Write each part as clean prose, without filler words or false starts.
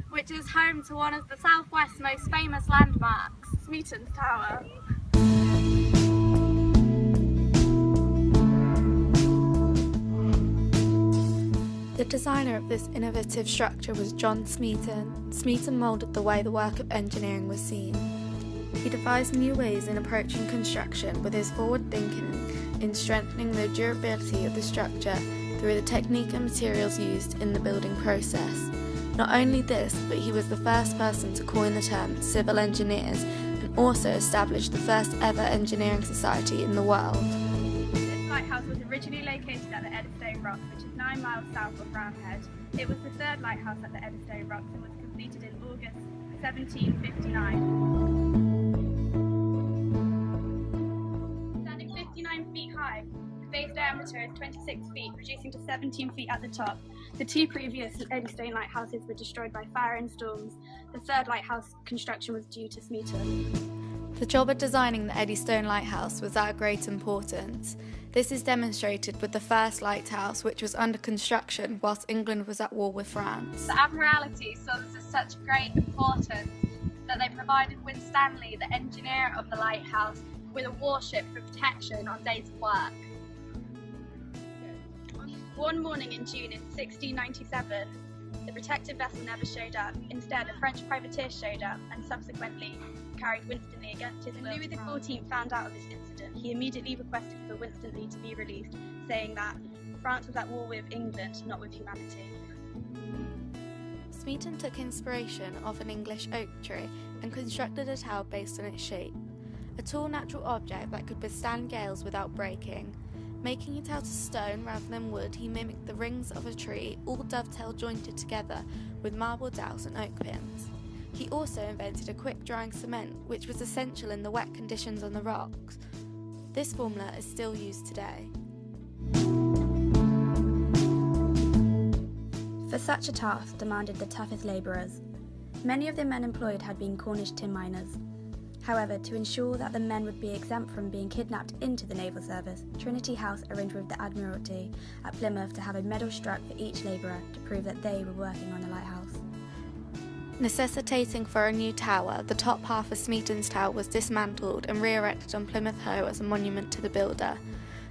which is home to one of the southwest's most famous landmarks, Smeatons Tower. The designer of this innovative structure was John Smeaton. Smeaton moulded the way the work of engineering was seen. He devised new ways in approaching construction, with his forward thinking in strengthening the durability of the structure through the technique and materials used in the building process. Not only this, but he was the first person to coin the term civil engineers and also established the first ever engineering society in the world. This lighthouse was originally located at the Eddystone Rocks, which is 9 miles south of Roundhead. It was the third lighthouse at the Eddystone Rocks and was completed in August 1759. Standing 59 feet high, the base diameter is 26 feet, reducing to 17 feet at the top. The two previous Eddystone lighthouses were destroyed by fire and storms. The third lighthouse construction was due to Smeaton. The job of designing the Eddystone Lighthouse was of great importance. This is demonstrated with the first lighthouse, which was under construction whilst England was at war with France. The Admiralty saw this as such great importance that they provided Winstanley, the engineer of the lighthouse, with a warship for protection on days of work. One morning in June in 1697, the protected vessel never showed up. Instead, a French privateer showed up and subsequently carried Winstanley against his will. Louis XIV found out of this incident. He immediately requested for Winstanley to be released, saying that France was at war with England, not with humanity. Smeaton took inspiration off an English oak tree and constructed a tower based on its shape, a tall natural object that could withstand gales without breaking. Making it out of stone rather than wood, he mimicked the rings of a tree, all dovetail jointed together with marble dowels and oak pins. He also invented a quick-drying cement, which was essential in the wet conditions on the rocks. This formula is still used today. For such a task demanded the toughest labourers. Many of the men employed had been Cornish tin miners. However, to ensure that the men would be exempt from being kidnapped into the naval service, Trinity House arranged with the Admiralty at Plymouth to have a medal struck for each labourer to prove that they were working on the lighthouse. Necessitating for a new tower, the top half of Smeaton's Tower was dismantled and re-erected on Plymouth Hoe as a monument to the builder.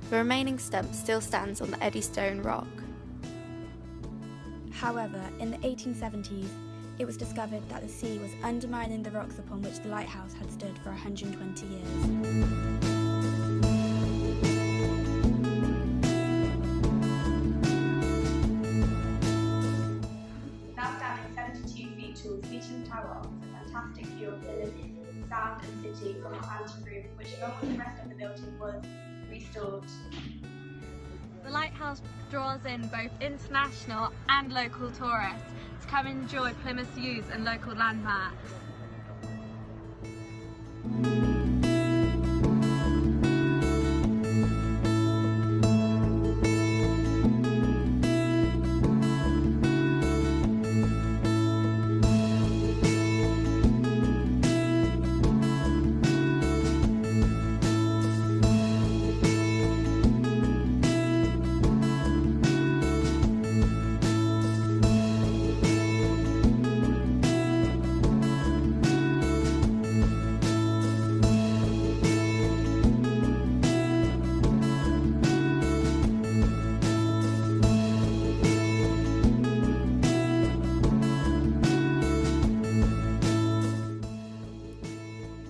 The remaining stump still stands on the Eddystone Rock. However, in the 1870s, it was discovered that the sea was undermining the rocks upon which the lighthouse had stood for 120 years. Now standing 72 feet tall, Smeaton's Tower offers a fantastic view of Plymouth, Sound and City from its lantern roof, which along with the rest of the building was restored. The lighthouse draws in both international and local tourists to come enjoy Plymouth's views and local landmarks.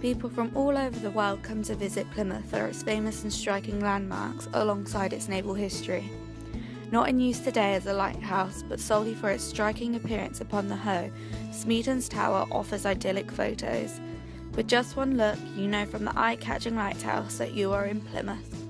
People from all over the world come to visit Plymouth for its famous and striking landmarks alongside its naval history. Not in use today as a lighthouse, but solely for its striking appearance upon the Hoe, Smeaton's Tower offers idyllic photos. With just one look, you know from the eye-catching lighthouse that you are in Plymouth.